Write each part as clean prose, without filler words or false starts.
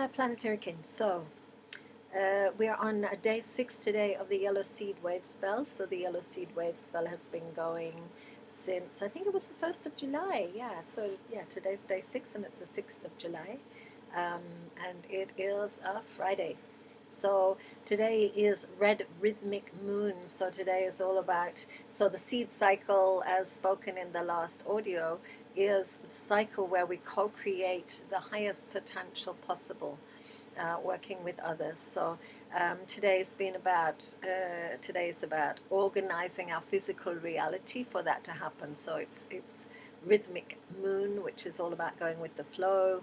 Dear Planetary Kin, so we are on day 6 today of the Yellow Seed Wavespell. So the Yellow Seed Wavespell has been going since, I think it was the 1st of July. Yeah, so yeah, today's day 6 and it's the 6th of July. And it is a Friday. So today is Red Rhythmic Moon. So today is all about, so the seed cycle, as spoken in the last audio, is the cycle where we co-create the highest potential possible, working with others. So today's about organizing our physical reality for that to happen. So it's rhythmic moon, which is all about going with the flow.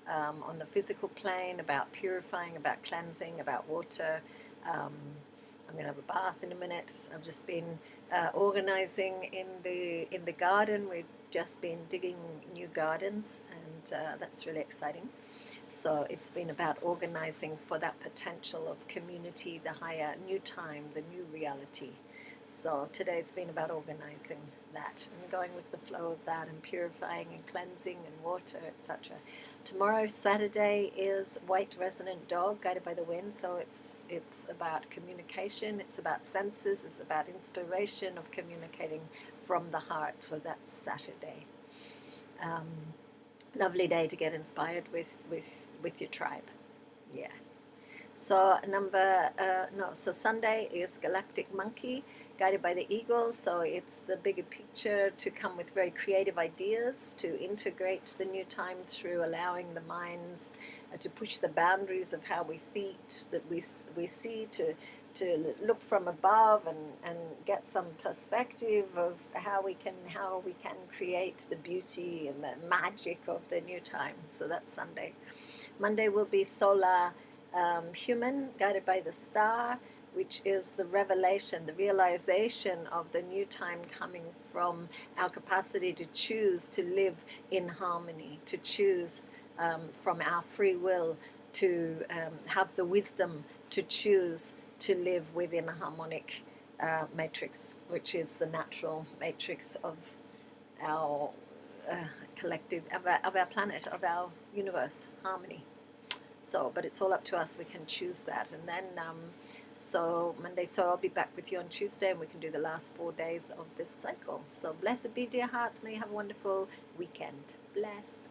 On the physical plane, about purifying, about cleansing, about water. I'm going to have a bath in a minute. I've just been organizing in the garden. We've just been digging new gardens, and that's really exciting. So it's been about organizing for that potential of community, the higher new time, the new reality. So today's been about organizing that and going with the flow of that and purifying and cleansing and water, etc. Tomorrow, Saturday, is White Resonant Dog, guided by the wind. So it's about communication, it's about senses, it's about inspiration of communicating from the heart. So that's Saturday. Lovely day to get inspired with your tribe. Yeah. So so Sunday is Galactic Monkey, guided by the eagle. So it's the bigger picture, to come with very creative ideas, to integrate the new time through allowing the minds to push the boundaries of how we see, to look from above and get some perspective of how we can create the beauty and the magic of the new time. So that's Sunday. Monday will be Solar Human, guided by the star, which is the revelation, the realization of the new time coming from our capacity to choose to live in harmony, to choose from our free will, to have the wisdom to choose to live within a harmonic matrix, which is the natural matrix of our collective, of our planet, of our universe, harmony. So, but it's all up to us. We can choose that. And then, so Monday, so I'll be back with you on Tuesday, and we can do the last 4 days of this cycle. So blessed be, dear hearts. May you have a wonderful weekend. Bless.